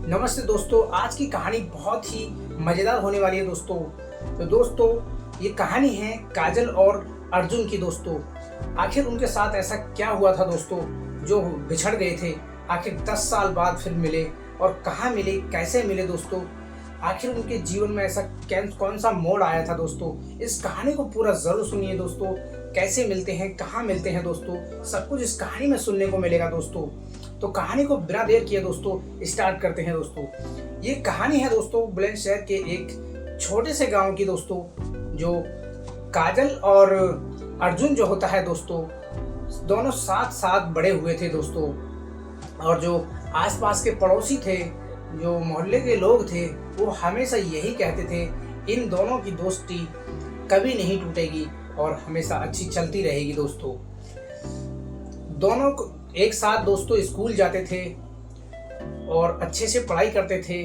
नमस्ते दोस्तों, आज की कहानी बहुत ही मज़ेदार होने वाली है दोस्तों। तो दोस्तों, ये कहानी है काजल और अर्जुन की दोस्तों। आखिर उनके साथ ऐसा क्या हुआ था दोस्तों, जो बिछड़ गए थे, आखिर 10 साल बाद फिर मिले और कहाँ मिले, कैसे मिले दोस्तों। आखिर उनके जीवन में ऐसा कौन सा मोड़ आया था दोस्तों। इस कहानी को पूरा ज़रूर सुनिए दोस्तों। कैसे मिलते हैं, कहाँ मिलते हैं दोस्तों, सब कुछ इस कहानी में सुनने को मिलेगा दोस्तों। तो कहानी को बिना देर किए दोस्तों स्टार्ट करते हैं दोस्तों। ये कहानी है दोस्तों बुलंदशहर के एक छोटे से गांव की दोस्तों। जो काजल और अर्जुन जो होता है दोस्तों, दोनों साथ साथ बड़े हुए थे दोस्तों। और जो आसपास के पड़ोसी थे, जो मोहल्ले के लोग थे, वो हमेशा यही कहते थे इन दोनों की दोस्ती कभी नहीं टूटेगी और हमेशा अच्छी चलती रहेगी दोस्तों। दोनों एक साथ दोस्तों स्कूल जाते थे और अच्छे से पढ़ाई करते थे।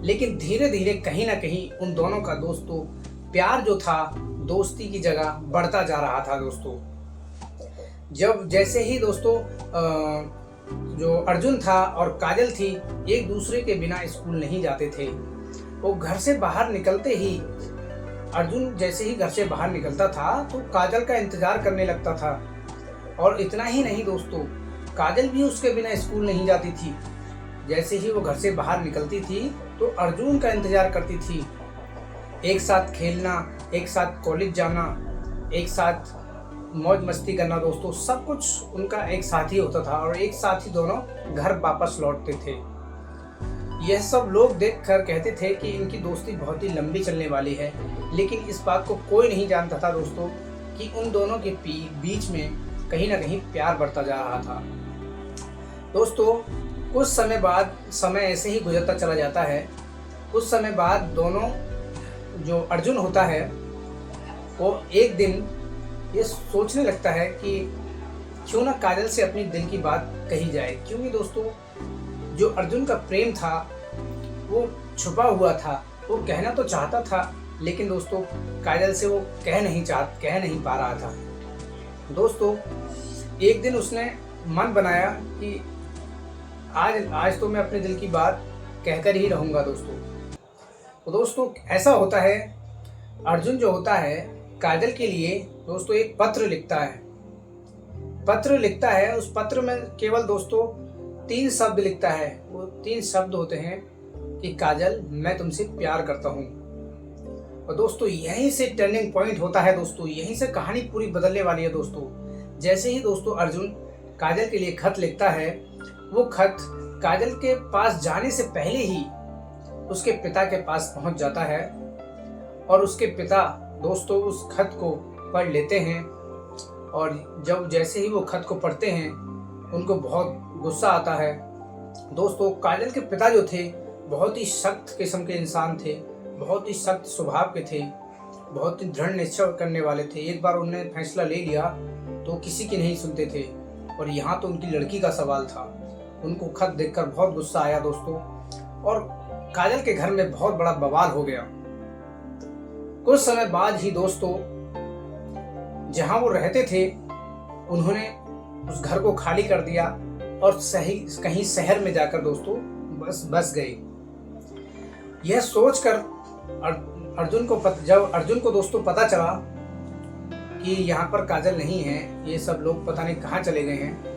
लेकिन धीरे धीरे कहीं ना कहीं उन दोनों का दोस्तों प्यार जो था दोस्ती की जगह बढ़ता जा रहा था दोस्तों। जब जैसे ही दोस्तों जो अर्जुन था और काजल थी, एक दूसरे के बिना स्कूल नहीं जाते थे। वो घर से बाहर निकलते ही, अर्जुन जैसे ही घर से बाहर निकलता था तो काजल का इंतजार करने लगता था। और इतना ही नहीं दोस्तों, काजल भी उसके बिना स्कूल नहीं जाती थी। जैसे ही वो घर से बाहर निकलती थी तो अर्जुन का इंतजार करती थी। एक साथ खेलना, एक साथ कॉलेज जाना, एक साथ मौज मस्ती करना दोस्तों, सब कुछ उनका एक साथ ही होता था। और एक साथ ही दोनों घर वापस लौटते थे। यह सब लोग देखकर कहते थे कि इनकी दोस्ती बहुत ही लंबी चलने वाली है। लेकिन इस बात को कोई नहीं जानता था दोस्तों कि उन दोनों के बीच में कहीं ना कहीं प्यार बढ़ता जा रहा था दोस्तों। कुछ समय बाद, समय ऐसे ही गुजरता चला जाता है। कुछ समय बाद दोनों, जो अर्जुन होता है, वो एक दिन ये सोचने लगता है कि क्यों ना काजल से अपनी दिल की बात कही जाए। क्योंकि दोस्तों जो अर्जुन का प्रेम था वो छुपा हुआ था। वो कहना तो चाहता था, लेकिन दोस्तों काजल से वो कह नहीं पा रहा था दोस्तों। एक दिन उसने मन बनाया कि आज तो मैं अपने दिल की बात कहकर ही रहूँगा दोस्तों। तो दोस्तों ऐसा होता है, अर्जुन जो होता है काजल के लिए दोस्तों एक पत्र लिखता है। उस पत्र में केवल दोस्तों 3 शब्द लिखता है। वो 3 शब्द होते हैं कि काजल, मैं तुमसे प्यार करता हूँ। और दोस्तों यहीं से टर्निंग पॉइंट होता है दोस्तों। यहीं से कहानी पूरी बदलने वाली है दोस्तों। जैसे ही दोस्तों अर्जुन काजल के लिए खत लिखता है, वो खत काजल के पास जाने से पहले ही उसके पिता के पास पहुंच जाता है। और उसके पिता दोस्तों उस खत को पढ़ लेते हैं। और जैसे ही वो खत को पढ़ते हैं, उनको बहुत गुस्सा आता है दोस्तों। काजल के पिता जो थे बहुत ही सख्त किस्म के इंसान थे, बहुत ही सख्त स्वभाव के थे, बहुत ही दृढ़ निश्चय करने वाले थे। एक बार उन्होंने फैसला ले लिया तो किसी की नहीं सुनते थे। और यहाँ तो उनकी लड़की का सवाल था। उनको खत देखकर बहुत गुस्सा आया दोस्तों। और काजल के घर में बहुत बड़ा बवाल हो गया। कुछ समय बाद ही दोस्तों जहां वो रहते थे, उन्होंने उस घर को खाली कर दिया और कहीं शहर में जाकर दोस्तों बस गए। यह सोचकर जब अर्जुन को दोस्तों पता चला कि यहाँ पर काजल नहीं है, ये सब लोग पता नहीं कहाँ चले गए हैं,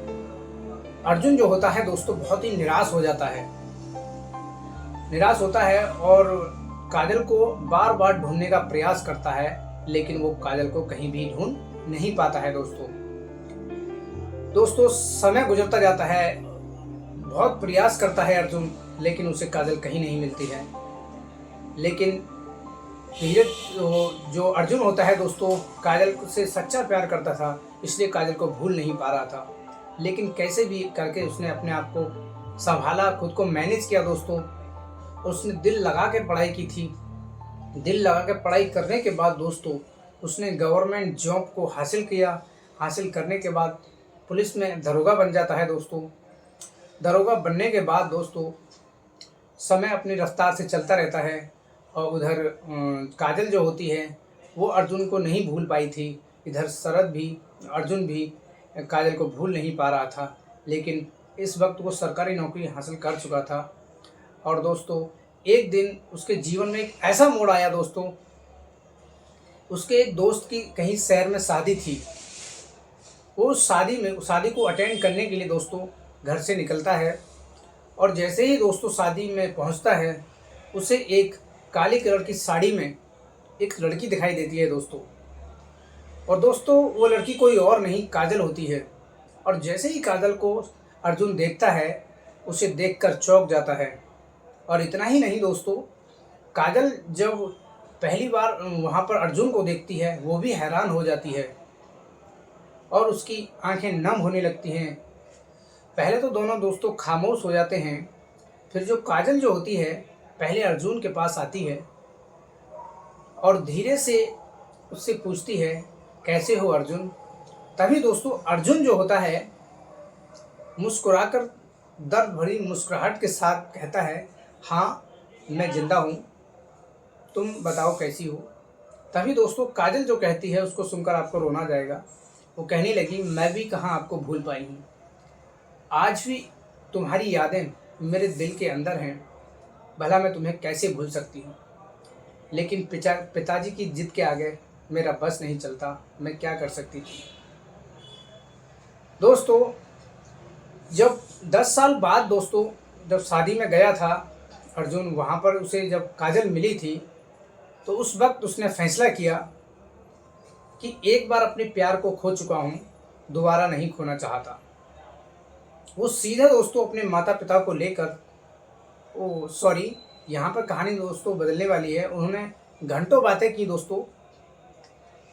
अर्जुन जो होता है दोस्तों बहुत ही निराश होता है और काजल को बार बार ढूंढने का प्रयास करता है। लेकिन वो काजल को कहीं भी ढूंढ नहीं पाता है दोस्तों। समय गुजरता जाता है, बहुत प्रयास करता है अर्जुन, लेकिन उसे काजल कहीं नहीं मिलती है। लेकिन धीरे जो अर्जुन होता है दोस्तों, काजल से सच्चा प्यार करता था, इसलिए काजल को भूल नहीं पा रहा था। लेकिन कैसे भी करके उसने अपने आप को संभाला, खुद को मैनेज किया दोस्तों। उसने दिल लगा के पढ़ाई की थी। दिल लगा के पढ़ाई करने के बाद दोस्तों उसने गवर्नमेंट जॉब को हासिल किया। हासिल करने के बाद पुलिस में दरोगा बन जाता है दोस्तों। दरोगा बनने के बाद दोस्तों समय अपनी रफ्तार से चलता रहता है। और उधर काजल जो होती है वो अर्जुन को नहीं भूल पाई थी। इधर अर्जुन भी काजल को भूल नहीं पा रहा था। लेकिन इस वक्त वो सरकारी नौकरी हासिल कर चुका था और दोस्तों एक दिन उसके जीवन में एक ऐसा मोड़ आया दोस्तों, उसके एक दोस्त की कहीं शहर में शादी थी। वो उस शादी को अटेंड करने के लिए दोस्तों घर से निकलता है, और जैसे ही दोस्तों शादी में पहुंचता है, उसे एक काली कलर की साड़ी में एक लड़की दिखाई देती है दोस्तों। और दोस्तों वो लड़की कोई और नहीं, काजल होती है। और जैसे ही काजल को अर्जुन देखता है, उसे देखकर चौंक जाता है। और इतना ही नहीं दोस्तों, काजल जब पहली बार वहाँ पर अर्जुन को देखती है, वो भी हैरान हो जाती है और उसकी आंखें नम होने लगती हैं। पहले तो दोनों दोस्तों खामोश हो जाते हैं। फिर जो काजल जो होती है, पहले अर्जुन के पास आती है और धीरे से उससे पूछती है, कैसे हो अर्जुन। तभी दोस्तों अर्जुन जो होता है, मुस्कुराकर दर्द भरी मुस्कुराहट के साथ कहता है, हाँ मैं जिंदा हूँ, तुम बताओ कैसी हो। तभी दोस्तों काजल जो कहती है, उसको सुनकर आपको रोना जाएगा। वो कहने लगी, मैं भी कहाँ आपको भूल पाई हूँ, आज भी तुम्हारी यादें मेरे दिल के अंदर हैं। भला मैं तुम्हें कैसे भूल सकती हूँ, लेकिन पिताजी की जिद के आगे मेरा बस नहीं चलता, मैं क्या कर सकती थी। दोस्तों जब 10 साल बाद दोस्तों जब शादी में गया था अर्जुन, वहाँ पर उसे जब काजल मिली थी, तो उस वक्त उसने फैसला किया कि एक बार अपने प्यार को खो चुका हूँ, दोबारा नहीं खोना चाहता। वो सीधा दोस्तों अपने माता पिता को लेकर, यहाँ पर कहानी दोस्तों बदलने वाली है। उन्होंने घंटों बातें की दोस्तों,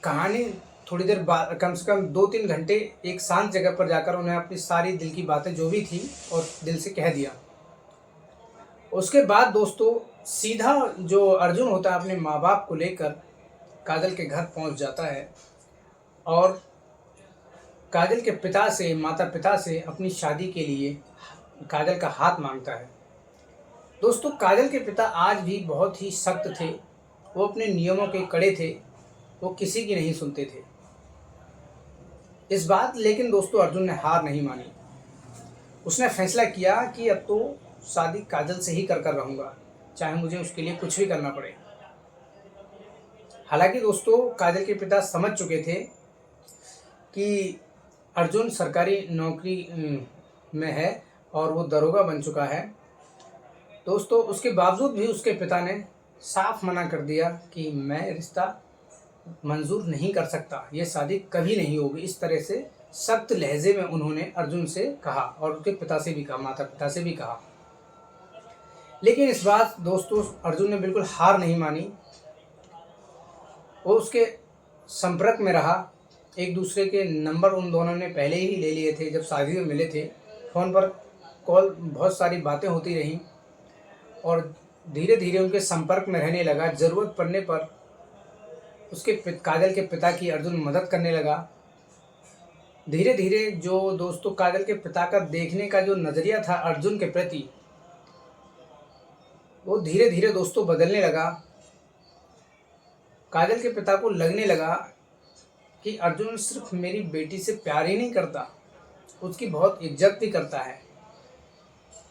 कहानी थोड़ी देर बाद, कम से कम 2-3 घंटे एक शांत जगह पर जाकर उन्हें अपनी सारी दिल की बातें जो भी थी और दिल से कह दिया। उसके बाद दोस्तों सीधा जो अर्जुन होता है, अपने माँ बाप को लेकर काजल के घर पहुंच जाता है और काजल के माता पिता से अपनी शादी के लिए काजल का हाथ मांगता है। दोस्तों काजल के पिता आज भी बहुत ही सख्त थे, वो अपने नियमों के कड़े थे, वो किसी की नहीं सुनते थे इस बात। लेकिन दोस्तों अर्जुन ने हार नहीं मानी। उसने फैसला किया कि अब तो शादी काजल से ही कर रहूँगा, चाहे मुझे उसके लिए कुछ भी करना पड़े। हालांकि दोस्तों काजल के पिता समझ चुके थे कि अर्जुन सरकारी नौकरी में है और वो दरोगा बन चुका है। दोस्तों उसके बावजूद भी उसके पिता ने साफ मना कर दिया कि मैं रिश्ता मंजूर नहीं कर सकता, ये शादी कभी नहीं होगी। इस तरह से सख्त लहजे में उन्होंने अर्जुन से कहा और उसके पिता से भी कहा, माता पिता से भी कहा। लेकिन इस बात दोस्तों अर्जुन ने बिल्कुल हार नहीं मानी। वो उसके संपर्क में रहा, एक दूसरे के नंबर उन दोनों ने पहले ही ले लिए थे, जब शादी में मिले थे। फ़ोन पर कॉल, बहुत सारी बातें होती रहीं और धीरे धीरे उनके संपर्क में रहने लगा। ज़रूरत पड़ने पर काजल के पिता की अर्जुन मदद करने लगा। धीरे धीरे जो दोस्तों काजल के पिता का देखने का जो नज़रिया था अर्जुन के प्रति, वो धीरे धीरे दोस्तों बदलने लगा। काजल के पिता को लगने लगा कि अर्जुन सिर्फ मेरी बेटी से प्यार ही नहीं करता, उसकी बहुत इज्जत भी करता है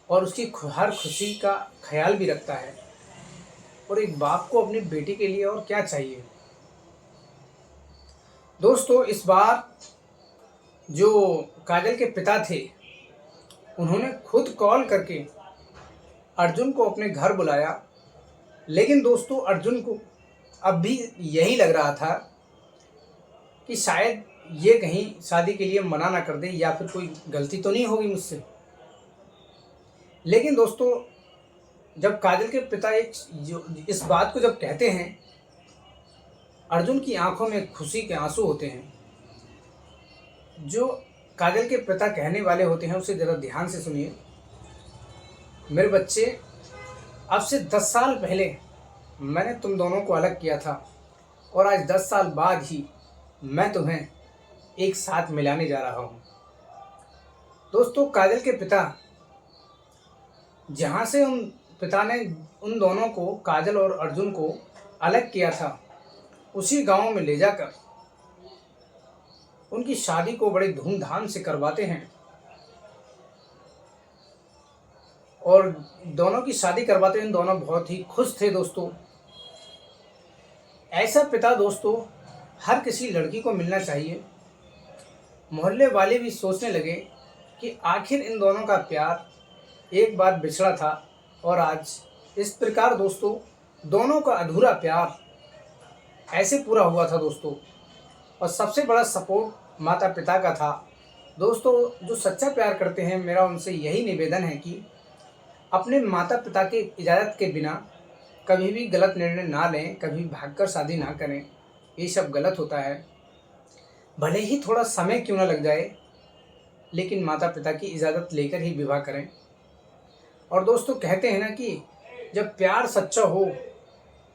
और उसकी हर खुशी का ख्याल भी रखता है। और एक बाप को अपनी बेटी के लिए और क्या चाहिए। दोस्तों इस बार जो काजल के पिता थे, उन्होंने खुद कॉल करके अर्जुन को अपने घर बुलाया। लेकिन दोस्तों अर्जुन को अब भी यही लग रहा था कि शायद ये कहीं शादी के लिए मना ना कर दे, या फिर कोई गलती तो नहीं होगी मुझसे। लेकिन दोस्तों जब काजल के पिता इस बात को जब कहते हैं, अर्जुन की आंखों में खुशी के आंसू होते हैं। जो काजल के पिता कहने वाले होते हैं उसे ज़रा ध्यान से सुनिए। मेरे बच्चे, अब से 10 साल पहले मैंने तुम दोनों को अलग किया था और आज 10 साल बाद ही मैं तुम्हें एक साथ मिलाने जा रहा हूँ। दोस्तों काजल के पिता, जहाँ से पिता ने उन दोनों को, काजल और अर्जुन को अलग किया था, उसी गांव में ले जाकर उनकी शादी को बड़े धूमधाम से करवाते हैं। और दोनों की शादी करवाते इन दोनों बहुत ही खुश थे दोस्तों। ऐसा पिता दोस्तों हर किसी लड़की को मिलना चाहिए। मोहल्ले वाले भी सोचने लगे कि आखिर इन दोनों का प्यार एक बार बिछड़ा था और आज इस प्रकार दोस्तों दोनों का अधूरा प्यार ऐसे पूरा हुआ था दोस्तों। और सबसे बड़ा सपोर्ट माता पिता का था दोस्तों। जो सच्चा प्यार करते हैं, मेरा उनसे यही निवेदन है कि अपने माता पिता की इजाज़त के बिना कभी भी गलत निर्णय ना लें, कभी भागकर शादी ना करें। ये सब गलत होता है। भले ही थोड़ा समय क्यों ना लग जाए, लेकिन माता पिता की इजाज़त लेकर ही विवाह करें। और दोस्तों कहते हैं ना कि जब प्यार सच्चा हो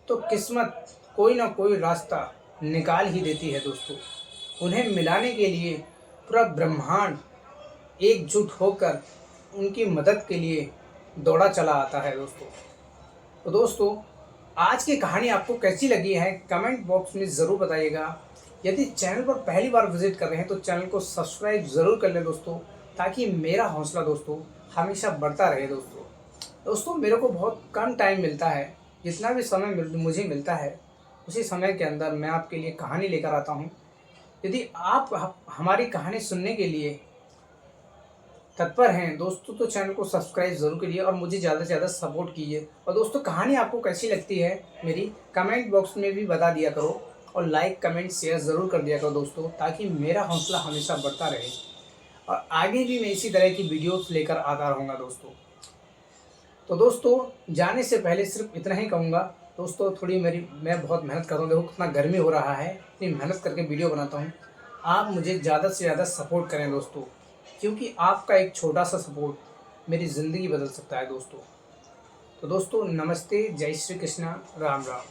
तो किस्मत कोई ना कोई रास्ता निकाल ही देती है दोस्तों। उन्हें मिलाने के लिए पूरा ब्रह्मांड एकजुट होकर उनकी मदद के लिए दौड़ा चला आता है दोस्तों। तो दोस्तों आज की कहानी आपको कैसी लगी है कमेंट बॉक्स में ज़रूर बताइएगा। यदि चैनल पर पहली बार विजिट कर रहे हैं तो चैनल को सब्सक्राइब ज़रूर कर लें दोस्तों, ताकि मेरा हौसला दोस्तों हमेशा बढ़ता रहे दोस्तों। दोस्तों मेरे को बहुत कम टाइम मिलता है, जितना भी समय मुझे मिलता है उसी समय के अंदर मैं आपके लिए कहानी लेकर आता हूँ। यदि आप हमारी कहानी सुनने के लिए तत्पर हैं दोस्तों तो चैनल को सब्सक्राइब ज़रूर करिए और मुझे ज़्यादा से ज़्यादा सपोर्ट कीजिए। और दोस्तों कहानी आपको कैसी लगती है मेरी कमेंट बॉक्स में भी बता दिया करो, और लाइक कमेंट शेयर ज़रूर कर दिया करो दोस्तों, ताकि मेरा हौसला हमेशा बढ़ता रहे और आगे भी मैं इसी तरह की वीडियोस लेकर आता रहूँगा दोस्तों। तो दोस्तों जाने से पहले सिर्फ इतना ही कहूँगा दोस्तों, मैं बहुत मेहनत कर रहा हूँ। देखो कितना गर्मी हो रहा है, इतनी मेहनत करके वीडियो बनाता हूँ। आप मुझे ज़्यादा से ज़्यादा सपोर्ट करें दोस्तों, क्योंकि आपका एक छोटा सा सपोर्ट मेरी ज़िंदगी बदल सकता है दोस्तों। तो दोस्तों नमस्ते, जय श्री कृष्णा, राम राम।